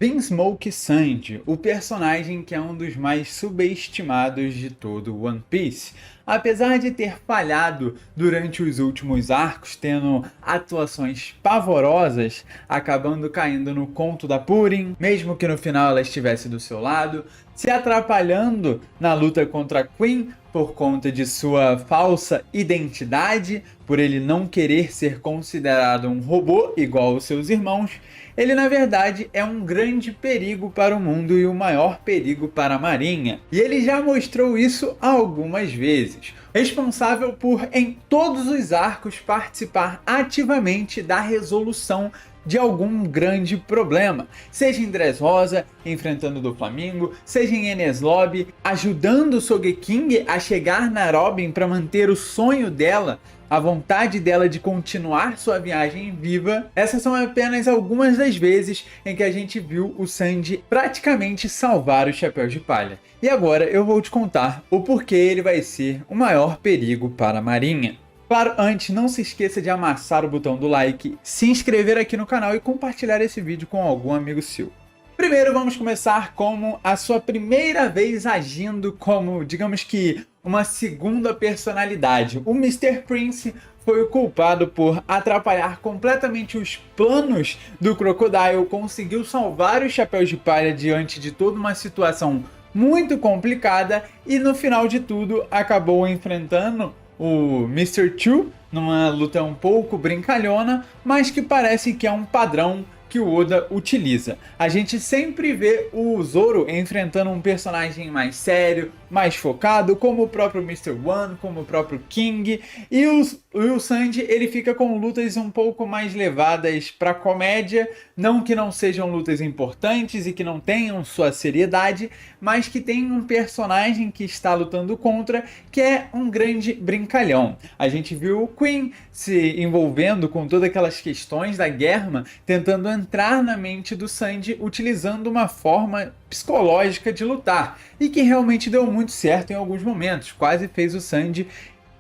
Vinsmoke Sanji, o personagem que é um dos mais subestimados de todo One Piece. Apesar de ter falhado durante os últimos arcos, tendo atuações pavorosas, acabando caindo no conto da Purin, mesmo que no final ela estivesse do seu lado, se atrapalhando na luta contra Queen por conta de sua falsa identidade, por ele não querer ser considerado um robô igual aos seus irmãos, ele na verdade é um grande perigo para o mundo e o maior perigo para a marinha. E ele já mostrou isso algumas vezes. Responsável por, em todos os arcos, participar ativamente da resolução de algum grande problema, seja em Dressrosa, enfrentando o Doflamingo, seja em Enies Lobby, ajudando o Sogeking a chegar na Robin para manter o sonho dela, a vontade dela de continuar sua viagem viva. Essas são apenas algumas das vezes em que a gente viu o Sanji praticamente salvar os Chapéus de Palha. E agora eu vou te contar o porquê ele vai ser o maior perigo para a marinha. Claro, antes, não se esqueça de amassar o botão do like, se inscrever aqui no canal e compartilhar esse vídeo com algum amigo seu. Primeiro, vamos começar com a sua primeira vez agindo como, digamos que, uma segunda personalidade. O Mr. Prince foi o culpado por atrapalhar completamente os planos do Crocodile, conseguiu salvar os Chapéus de Palha diante de toda uma situação muito complicada e, no final de tudo, acabou enfrentando o Mr. Two numa luta um pouco brincalhona, mas que parece que é um padrão que o Oda utiliza. A gente sempre vê o Zoro enfrentando um personagem mais sério, mais focado, como o próprio Mr. One, como o próprio King, e o Sanji ele fica com lutas um pouco mais levadas para comédia, não que não sejam lutas importantes e que não tenham sua seriedade, mas que tem um personagem que está lutando contra, que é um grande brincalhão. A gente viu o Queen se envolvendo com todas aquelas questões da Germa, tentando entrar na mente do Sanji utilizando uma forma psicológica de lutar, e que realmente deu muito certo em alguns momentos, quase fez o Sanji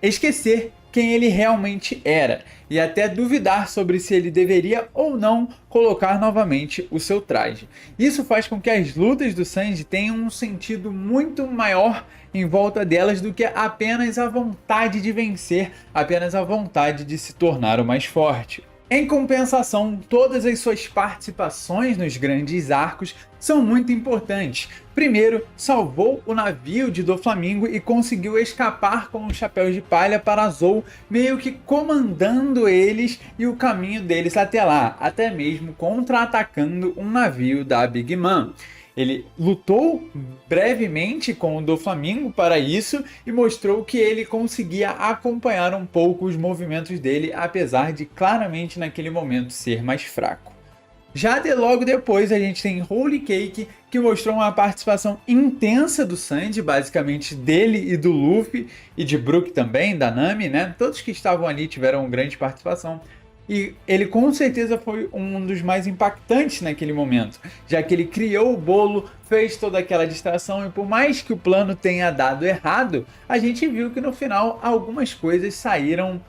esquecer quem ele realmente era, e até duvidar sobre se ele deveria ou não colocar novamente o seu traje. Isso faz com que as lutas do Sanji tenham um sentido muito maior em volta delas do que apenas a vontade de vencer, apenas a vontade de se tornar o mais forte. Em compensação, todas as suas participações nos grandes arcos são muito importantes. Primeiro, salvou o navio de Doflamingo e conseguiu escapar com os Chapéus de Palha para Zou, meio que comandando eles e o caminho deles até lá, até mesmo contra-atacando um navio da Big Mom. Ele lutou brevemente com o Doflamingo para isso e mostrou que ele conseguia acompanhar um pouco os movimentos dele, apesar de claramente naquele momento ser mais fraco. Já logo depois a gente tem Holy Cake, que mostrou uma participação intensa do Sanji, basicamente dele e do Luffy, e de Brook também, da Nami, né? Todos que estavam ali tiveram grande participação. E ele com certeza foi um dos mais impactantes naquele momento, já que ele criou o bolo, fez toda aquela distração, e por mais que o plano tenha dado errado, a gente viu que no final algumas coisas saíram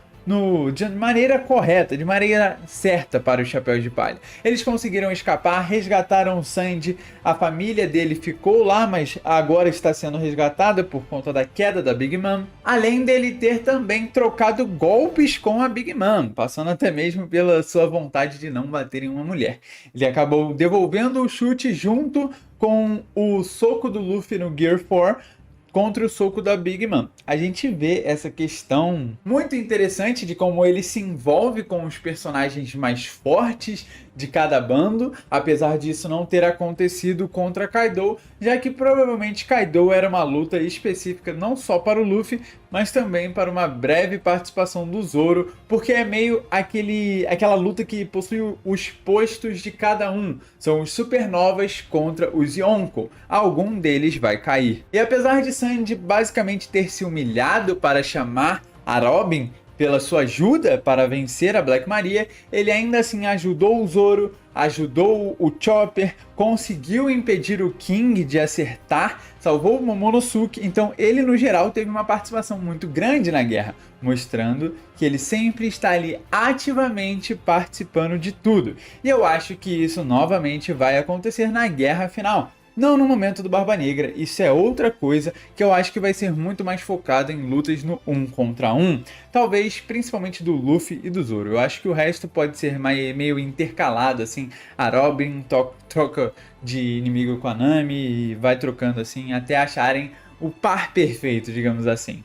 de maneira correta, de maneira certa para os Chapéus de Palha. Eles conseguiram escapar, resgataram o Sanji, a família dele ficou lá, mas agora está sendo resgatada por conta da queda da Big Mom, além dele ter também trocado golpes com a Big Mom, passando até mesmo pela sua vontade de não bater em uma mulher. Ele acabou devolvendo o chute junto com o soco do Luffy no Gear 4, contra o soco da Big Mom. A gente vê essa questão muito interessante de como ele se envolve com os personagens mais fortes de cada bando, apesar disso não ter acontecido contra Kaido, já que provavelmente Kaido era uma luta específica não só para o Luffy, mas também para uma breve participação do Zoro, porque é meio aquela luta que possui os postos de cada um, são os supernovas contra os Yonko, algum deles vai cair. E apesar de Sanji basicamente ter se humilhado para chamar a Robin pela sua ajuda para vencer a Black Maria, ele ainda assim ajudou o Zoro, ajudou o Chopper, conseguiu impedir o King de acertar, salvou o Momonosuke, então ele no geral teve uma participação muito grande na guerra, mostrando que ele sempre está ali ativamente participando de tudo. E eu acho que isso novamente vai acontecer na guerra final. Não no momento do Barba Negra, isso é outra coisa que eu acho que vai ser muito mais focado em lutas no 1 contra 1. Talvez principalmente do Luffy e do Zoro. Eu acho que o resto pode ser meio intercalado, assim. A Robin troca de inimigo com a Nami e vai trocando assim até acharem o par perfeito, digamos assim.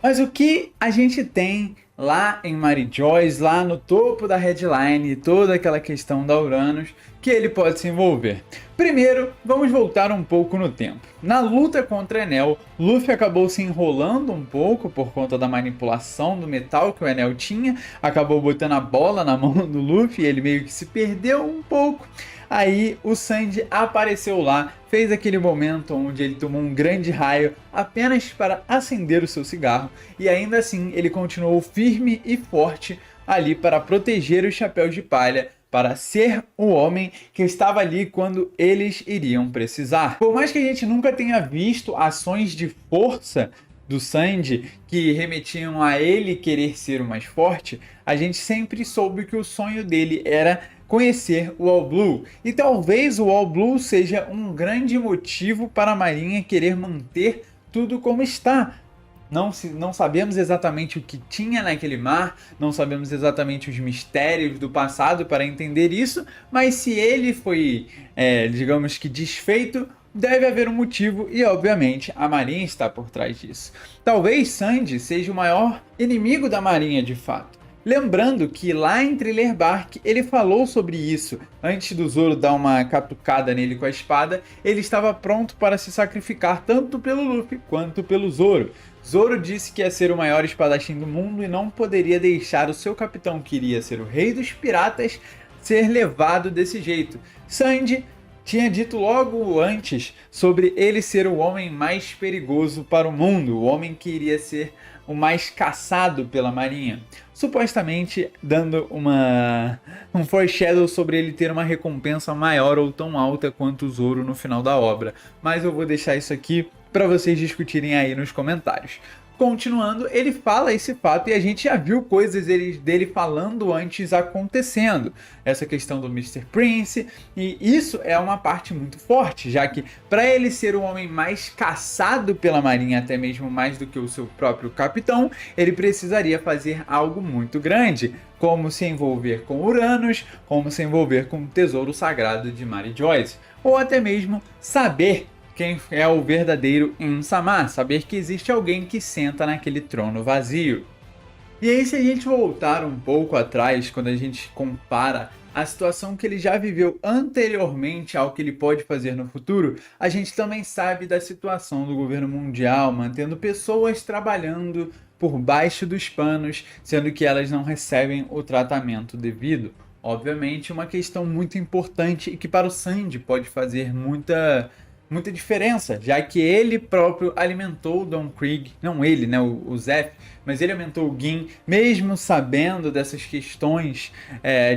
Mas o que a gente tem lá em Mary Joyce, lá no topo da headline, toda aquela questão da Uranus, que ele pode se envolver? Primeiro, vamos voltar um pouco no tempo. Na luta contra Enel, Luffy acabou se enrolando um pouco por conta da manipulação do metal que o Enel tinha, acabou botando a bola na mão do Luffy, ele meio que se perdeu um pouco. Aí o Sandy apareceu lá, fez aquele momento onde ele tomou um grande raio apenas para acender o seu cigarro, e ainda assim ele continuou firme e forte ali para proteger os chapéus de palha, para ser o homem que estava ali quando eles iriam precisar. Por mais que a gente nunca tenha visto ações de força do Sandy que remetiam a ele querer ser o mais forte, a gente sempre soube que o sonho dele era conhecer o All Blue. E talvez o All Blue seja um grande motivo para a Marinha querer manter tudo como está. Não sabemos exatamente o que tinha naquele mar, não sabemos exatamente os mistérios do passado para entender isso, mas se ele foi, digamos que desfeito, deve haver um motivo e, obviamente, a Marinha está por trás disso. Talvez Sandy seja o maior inimigo da Marinha de fato. Lembrando que lá em Thriller Bark ele falou sobre isso. Antes do Zoro dar uma catucada nele com a espada, ele estava pronto para se sacrificar tanto pelo Luffy quanto pelo Zoro. Zoro disse que ia ser o maior espadachim do mundo e não poderia deixar o seu capitão, que iria ser o rei dos piratas, ser levado desse jeito. Sandy tinha dito logo antes sobre ele ser o homem mais perigoso para o mundo, o homem que iria ser o mais caçado pela Marinha, supostamente dando um foreshadow sobre ele ter uma recompensa maior ou tão alta quanto o Zoro no final da obra, mas eu vou deixar isso aqui para vocês discutirem aí nos comentários. Continuando, ele fala esse fato e a gente já viu coisas dele falando antes acontecendo. Essa questão do Mr. Prince, e isso é uma parte muito forte, já que para ele ser o homem mais caçado pela Marinha, até mesmo mais do que o seu próprio capitão, ele precisaria fazer algo muito grande, como se envolver com Uranus, como se envolver com o tesouro sagrado de Mary Joyce, ou até mesmo saber quem é o verdadeiro Insama, saber que existe alguém que senta naquele trono vazio. E aí, se a gente voltar um pouco atrás, quando a gente compara a situação que ele já viveu anteriormente ao que ele pode fazer no futuro, a gente também sabe da situação do governo mundial, mantendo pessoas trabalhando por baixo dos panos, sendo que elas não recebem o tratamento devido. Obviamente, uma questão muito importante e que para o Sandy pode fazer muita diferença, já que ele próprio alimentou o Don Krieg, não ele, né, o Zeff, mas ele alimentou o Gin, mesmo sabendo dessas questões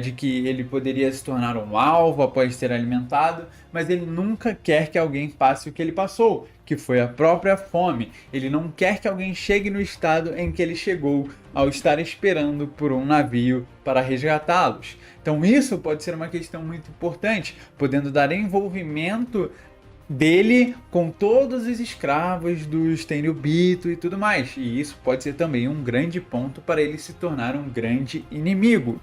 de que ele poderia se tornar um alvo após ser alimentado, mas ele nunca quer que alguém passe o que ele passou, que foi a própria fome. Ele não quer que alguém chegue no estado em que ele chegou ao estar esperando por um navio para resgatá-los. Então isso pode ser uma questão muito importante, podendo dar envolvimento dele com todos os escravos dos Tenryubito e tudo mais, e isso pode ser também um grande ponto para ele se tornar um grande inimigo.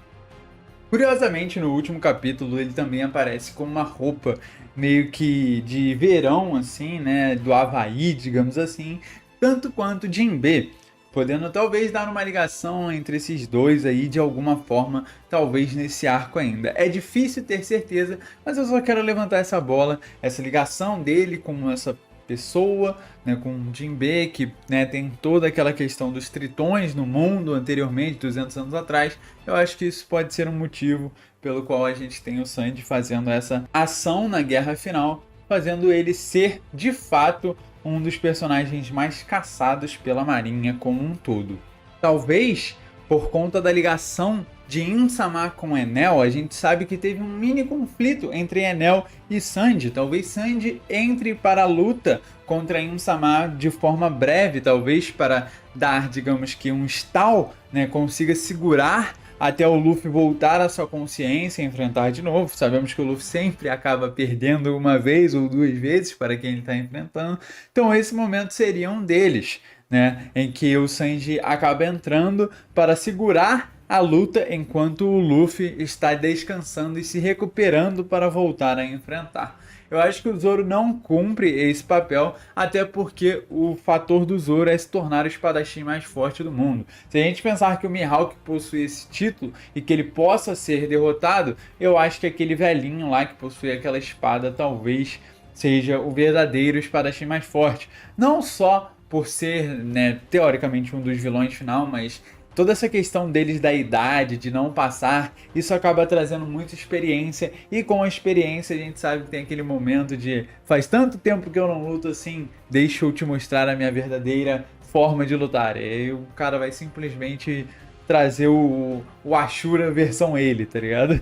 Curiosamente, no último capítulo ele também aparece com uma roupa meio que de verão, assim, né, do Havaí, digamos assim, tanto quanto Jinbe, podendo talvez dar uma ligação entre esses dois aí de alguma forma, talvez nesse arco ainda. É difícil ter certeza, mas eu só quero levantar essa bola, essa ligação dele com essa pessoa, né, com Jinbe, que, né, tem toda aquela questão dos tritões no mundo anteriormente, 200 anos atrás. Eu acho que isso pode ser um motivo pelo qual a gente tem o Sandy fazendo essa ação na guerra final, fazendo ele ser, de fato, um dos personagens mais caçados pela Marinha como um todo. Talvez por conta da ligação de Insama com Enel, a gente sabe que teve um mini conflito entre Enel e Sanji. Talvez Sanji entre para a luta contra Insama de forma breve, talvez para dar, digamos que um stall, né, consiga segurar até o Luffy voltar à sua consciência e enfrentar de novo. Sabemos que o Luffy sempre acaba perdendo uma vez ou duas vezes para quem ele está enfrentando. Então esse momento seria um deles, né, em que o Sanji acaba entrando para segurar a luta enquanto o Luffy está descansando e se recuperando para voltar a enfrentar. Eu acho que o Zoro não cumpre esse papel, até porque o fator do Zoro é se tornar o espadachim mais forte do mundo. Se a gente pensar que o Mihawk possui esse título e que ele possa ser derrotado, eu acho que aquele velhinho lá que possui aquela espada talvez seja o verdadeiro espadachim mais forte. Não só por ser, né, teoricamente um dos vilões final, mas toda essa questão deles da idade, de não passar, isso acaba trazendo muita experiência, e com a experiência a gente sabe que tem aquele momento de faz tanto tempo que eu não luto assim, deixa eu te mostrar a minha verdadeira forma de lutar. E aí o cara vai simplesmente trazer o Ashura versão ele, tá ligado?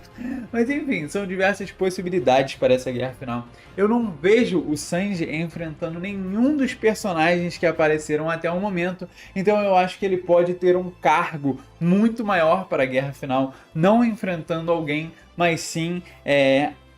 Mas enfim, são diversas possibilidades para essa guerra final. Eu não vejo o Sanji enfrentando nenhum dos personagens que apareceram até o momento, então eu acho que ele pode ter um cargo muito maior para a guerra final, não enfrentando alguém, mas sim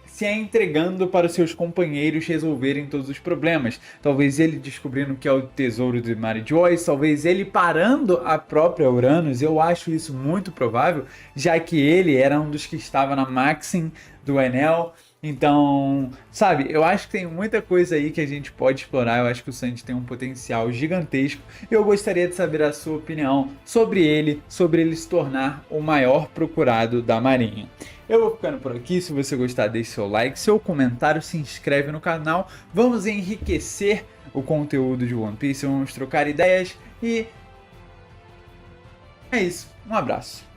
se entregando para os seus companheiros resolverem todos os problemas. Talvez ele descobrindo que é o tesouro de Mary Joyce, talvez ele parando a própria Uranus. Eu acho isso muito provável, já que ele era um dos que estava na Maxim do Enel. Então, sabe, eu acho que tem muita coisa aí que a gente pode explorar. Eu acho que o Sanji tem um potencial gigantesco. Eu gostaria de saber a sua opinião sobre ele se tornar o maior procurado da Marinha. Eu vou ficando por aqui. Se você gostar, deixe seu like, seu comentário, se inscreve no canal. Vamos enriquecer o conteúdo de One Piece, vamos trocar ideias e é isso. Um abraço.